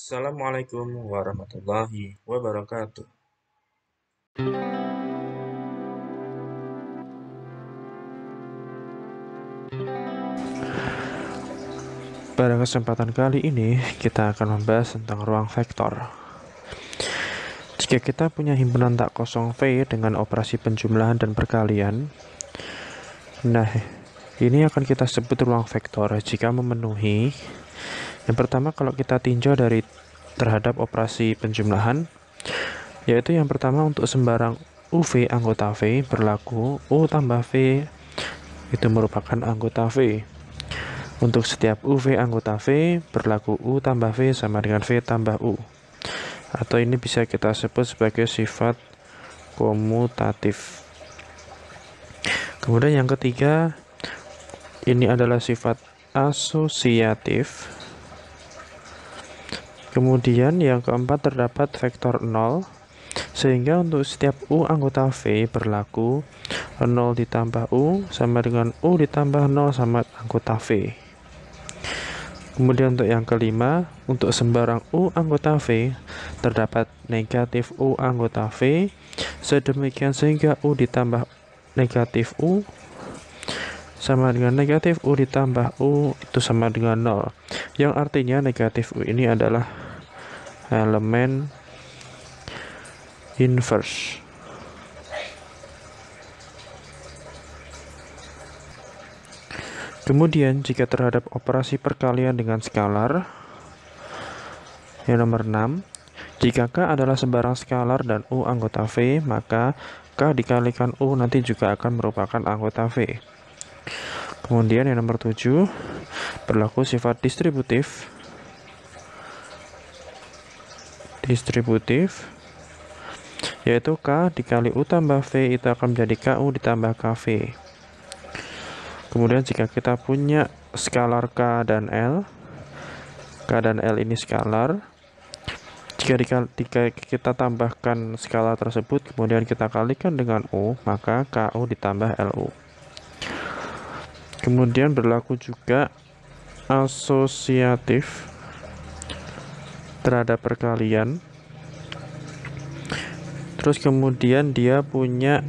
Assalamualaikum warahmatullahi wabarakatuh. Pada kesempatan kali ini, kita akan membahas tentang ruang vektor. Jika kita punya himpunan tak kosong V dengan operasi penjumlahan dan perkalian, nah, ini akan kita sebut ruang vektor jika memenuhi. Yang pertama, kalau kita tinjau dari terhadap operasi penjumlahan, yaitu yang pertama untuk sembarang UV anggota V berlaku U tambah V itu merupakan anggota V. Untuk setiap UV anggota V berlaku U tambah V sama dengan V tambah U. Atau ini bisa kita sebut sebagai sifat komutatif. Kemudian yang ketiga, ini adalah sifat asosiatif. Kemudian yang keempat terdapat vektor 0, sehingga untuk setiap U anggota V berlaku 0 ditambah U sama dengan U ditambah 0 sama anggota V. Kemudian untuk yang kelima, untuk sembarang U anggota V terdapat negatif U anggota V, sedemikian sehingga U ditambah negatif U sama dengan negatif U ditambah U itu sama dengan 0, yang artinya negatif U ini adalah elemen inverse. Kemudian jika terhadap operasi perkalian dengan skalar, yang nomor 6, jika K adalah sembarang skalar dan U anggota V, maka K dikalikan U nanti juga akan merupakan anggota V. Kemudian yang nomor 7, berlaku sifat distributif. Yaitu K dikali U tambah V itu akan menjadi KU ditambah KV. Kemudian jika kita punya skalar K dan L ini skalar, jika kita tambahkan skalar tersebut kemudian kita kalikan dengan U, maka KU ditambah LU. Kemudian berlaku juga asosiatif terhadap perkalian. Terus kemudian dia punya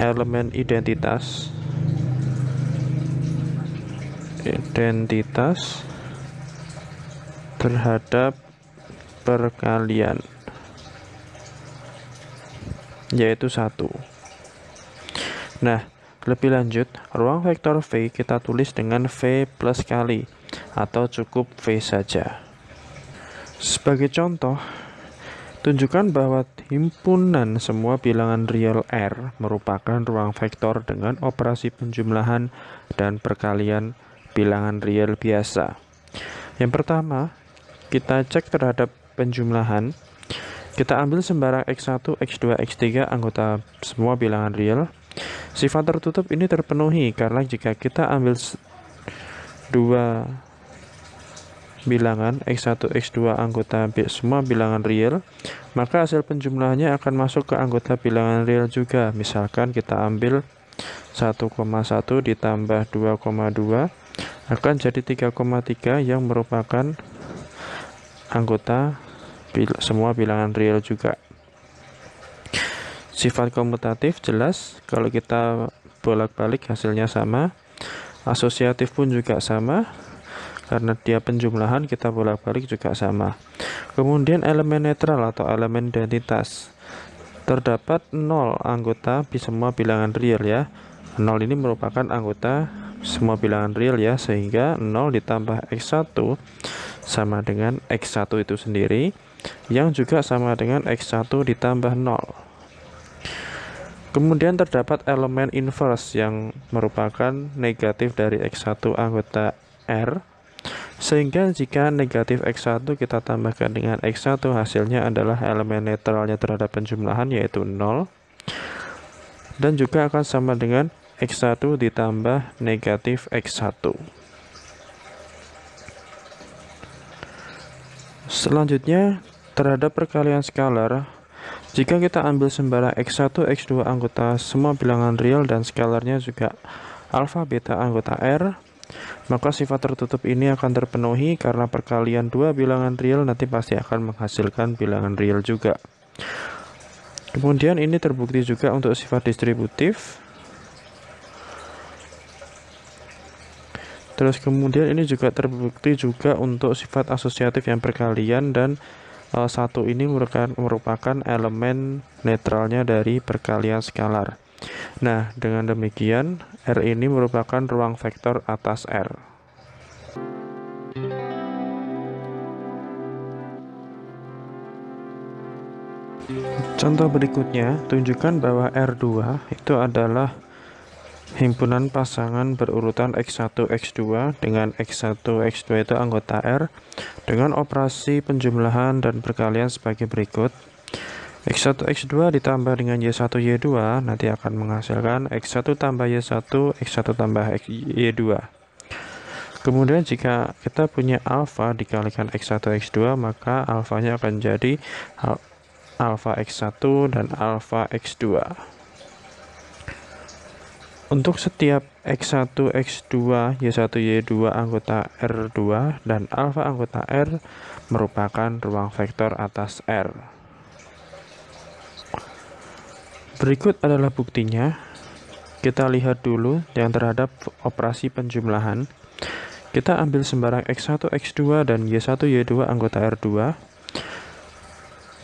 elemen identitas terhadap perkalian, yaitu 1. Nah, lebih lanjut, ruang vektor V kita tulis dengan V plus kali, atau cukup V saja. Sebagai contoh, tunjukkan bahwa himpunan semua bilangan real R merupakan ruang vektor dengan operasi penjumlahan dan perkalian bilangan real biasa. Yang pertama, kita cek terhadap penjumlahan. Kita ambil sembarang X1, X2, X3 anggota semua bilangan real. Sifat tertutup ini terpenuhi karena jika kita ambil dua bilangan X1, X2 anggota semua bilangan real, maka hasil penjumlahannya akan masuk ke anggota bilangan real juga. Misalkan kita ambil 1,1 ditambah 2,2 akan jadi 3,3 yang merupakan anggota semua bilangan real juga. Sifat komutatif jelas, kalau kita bolak-balik hasilnya sama. Asosiatif pun juga sama, karena dia penjumlahan kita bolak-balik juga sama. Kemudian elemen netral atau elemen identitas, terdapat 0 anggota di semua bilangan real ya. 0 ini merupakan anggota semua bilangan real ya, sehingga 0 ditambah X1 sama dengan X1 itu sendiri, yang juga sama dengan X1 ditambah 0. Kemudian terdapat elemen inverse yang merupakan negatif dari X1 anggota R, sehingga jika negatif X1 kita tambahkan dengan X1, hasilnya adalah elemen netralnya terhadap penjumlahan, yaitu 0, dan juga akan sama dengan X1 ditambah negatif X1. Selanjutnya, terhadap perkalian skalar, jika kita ambil sembarang X1, X2 anggota semua bilangan real dan skalarnya juga alfa beta anggota R, maka sifat tertutup ini akan terpenuhi karena perkalian dua bilangan real nanti pasti akan menghasilkan bilangan real juga. Kemudian ini terbukti juga untuk sifat distributif. Terus kemudian ini juga terbukti juga untuk sifat asosiatif yang perkalian, dan satu ini merupakan elemen netralnya dari perkalian skalar. Nah, dengan demikian R ini merupakan ruang vektor atas R. Contoh berikutnya, tunjukkan bahwa R2 itu adalah himpunan pasangan berurutan X1, X2 dengan X1, X2 itu anggota R dengan operasi penjumlahan dan perkalian sebagai berikut. X1, X2 ditambah dengan Y1, Y2 nanti akan menghasilkan X1 tambah Y1, X1 tambah Y2. Kemudian jika kita punya alfa dikalikan X1, X2, maka alfanya akan jadi alfa X1 dan alfa X2. Untuk setiap X1, X2, Y1, Y2 anggota R2 dan alfa anggota R merupakan ruang vektor atas R. Berikut adalah buktinya. Kita lihat dulu yang terhadap operasi penjumlahan. Kita ambil sembarang X1, X2 dan Y1, Y2 anggota R2.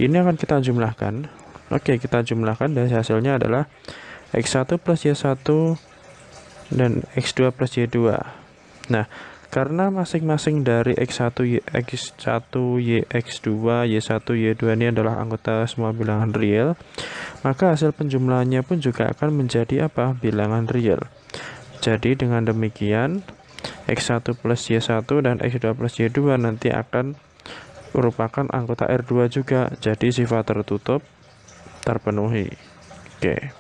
Ini akan kita jumlahkan. Oke, kita jumlahkan dan hasilnya adalah X1 plus Y1 dan X2 plus Y2. Nah, karena masing-masing dari X1, X2, Y1, Y2 ini adalah anggota semua bilangan real, maka hasil penjumlahannya pun juga akan menjadi apa? Bilangan real. Jadi dengan demikian X1 plus Y1 dan X2 plus Y2 nanti akan merupakan anggota R2 juga. Jadi sifat tertutup terpenuhi. Oke.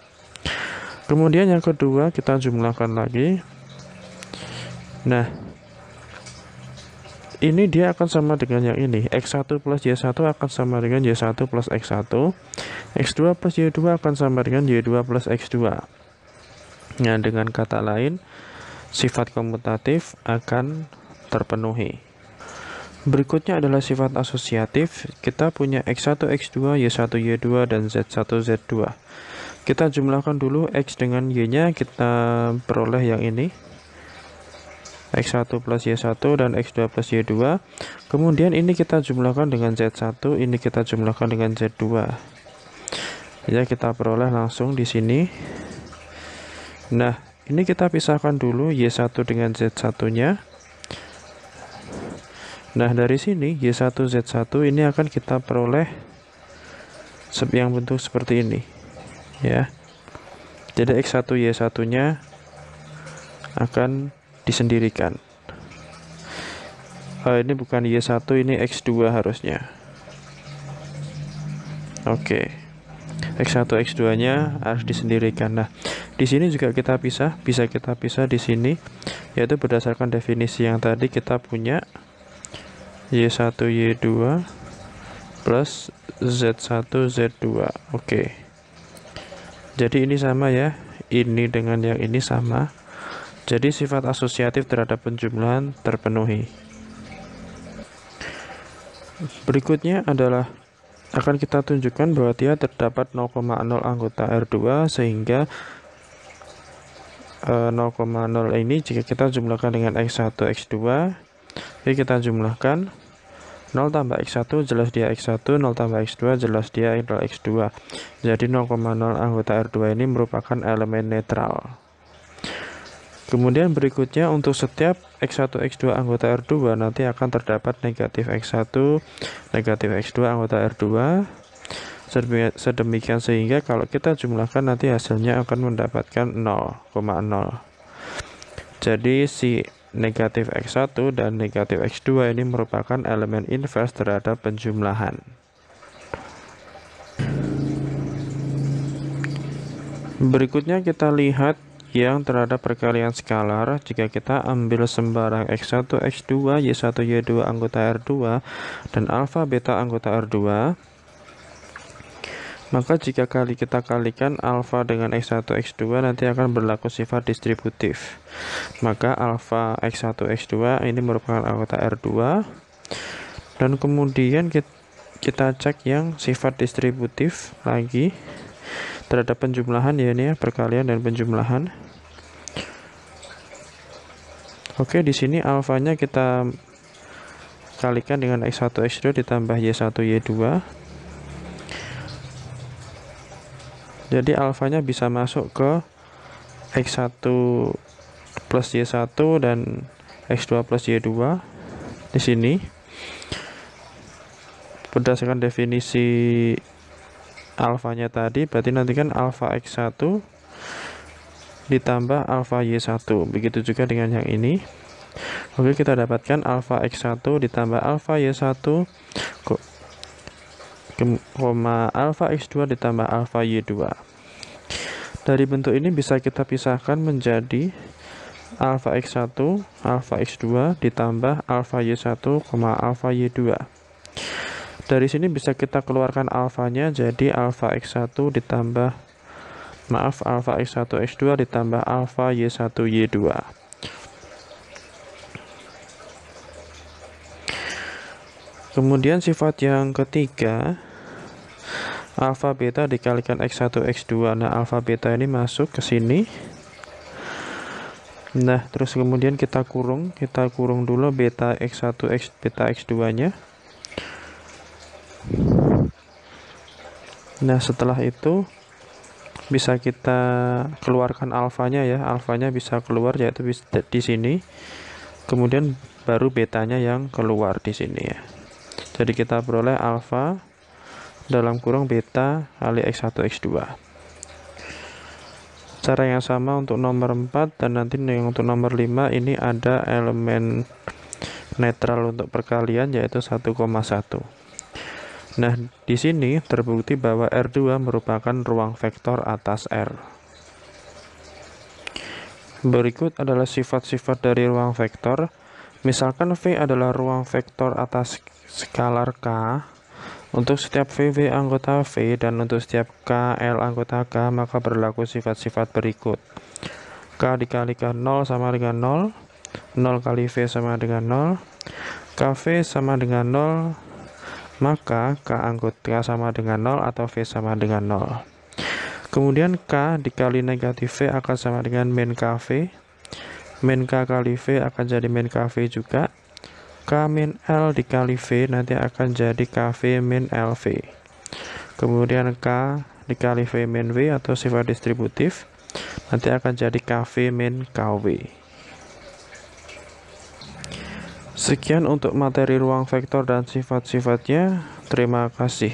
Kemudian yang kedua kita jumlahkan lagi. Nah, ini dia akan sama dengan yang ini. X1 plus Y1 akan sama dengan Y1 plus X1. X2 plus Y2 akan sama dengan Y2 plus X2. Nah, dengan kata lain, sifat komutatif akan terpenuhi. Berikutnya adalah sifat asosiatif. Kita punya X1, X2, Y1, Y2, dan Z1, Z2. Kita jumlahkan dulu X dengan Y-nya, kita peroleh yang ini. X1 plus Y1 dan X2 plus Y2. Kemudian ini kita jumlahkan dengan Z1, ini kita jumlahkan dengan Z2. Ya, kita peroleh langsung di sini. Nah, ini kita pisahkan dulu Y1 dengan Z1-nya. Nah, dari sini Y1 Z1 ini akan kita peroleh yang bentuk seperti ini. Ya. Jadi X1 Y1-nya akan disendirikan. Ini bukan Y1, ini X2 harusnya. Oke. X1 X2-nya harus disendirikan. Nah, di sini juga kita bisa kita pisah di sini, yaitu berdasarkan definisi yang tadi kita punya Y1 Y2 plus Z1 Z2. Oke. Jadi ini sama ya. Ini dengan yang ini sama. Jadi sifat asosiatif terhadap penjumlahan terpenuhi. Berikutnya adalah akan kita tunjukkan bahwa dia terdapat 0,0 anggota R2 sehingga 0,0 ini jika kita jumlahkan dengan X1, X2, jadi kita jumlahkan 0 tambah X1 jelas dia X1, 0 tambah X2 jelas dia adalah X2. Jadi 0,0 anggota R2 ini merupakan elemen netral. Kemudian berikutnya untuk setiap X1, X2 anggota R2 nanti akan terdapat negatif X1, negatif X2 anggota R2. Sedemikian sehingga kalau kita jumlahkan nanti hasilnya akan mendapatkan 0,0. Jadi si negatif X1 dan negatif X2 ini merupakan elemen inverse terhadap penjumlahan. Berikutnya kita lihat yang terhadap perkalian skalar. Jika kita ambil sembarang X1, X2, Y1, Y2 anggota R2 dan alfa beta anggota R2, Maka jika kita kalikan alfa dengan X1, X2 nanti akan berlaku sifat distributif. Maka alfa X1, X2 ini merupakan anggota R2. Dan kemudian kita cek yang sifat distributif lagi terhadap penjumlahan, ya ini ya, perkalian dan penjumlahan. Oke, di sini alfanya kita kalikan dengan X1, X2 ditambah Y1, Y2. Jadi alfanya bisa masuk ke X1 plus Y1 dan X2 plus Y2 di sini. Berdasarkan definisi alfanya tadi, berarti nanti kan alfa X1 ditambah alfa Y1. Begitu juga dengan yang ini. Oke, kita dapatkan alfa X1 ditambah alfa Y1, alfa X2 ditambah alfa Y2. Dari bentuk ini bisa kita pisahkan menjadi alfa X1, alfa X2 ditambah alfa Y1, alfa Y2. Dari sini bisa kita keluarkan alfanya jadi alfa X1 ditambah alfa X1 X2 ditambah alfa Y1 Y2. Kemudian sifat yang ketiga, alfa beta dikalikan X1 X2. Nah, alfa beta ini masuk ke sini. Nah, terus kemudian kita kurung dulu beta X1 beta X2-nya. Nah, setelah itu bisa kita keluarkan alfanya ya. Alfanya bisa keluar yaitu di sini. Kemudian baru betanya yang keluar di sini ya. Jadi kita peroleh alfa dalam kurung beta kali X1 X2. Cara yang sama untuk nomor 4 dan nanti yang untuk nomor 5 ini ada elemen netral untuk perkalian yaitu 1,1. Nah, di sini terbukti bahwa R2 merupakan ruang vektor atas R. Berikut adalah sifat-sifat dari ruang vektor. Misalkan V adalah ruang vektor atas skalar K. Untuk setiap VW anggota V dan untuk setiap KL anggota K, maka berlaku sifat-sifat berikut. K dikalikan 0 sama dengan 0, 0 kali V sama dengan 0, KV sama dengan 0, maka K anggota sama dengan 0 atau V sama dengan 0. Kemudian K dikali negatif V akan sama dengan min KV. Min K kali V akan jadi min KV juga. K min L dikali V nanti akan jadi KV min LV. Kemudian K dikali V min V atau sifat distributif nanti akan jadi KV min KW. Sekian untuk materi ruang vektor dan sifat-sifatnya. Terima kasih.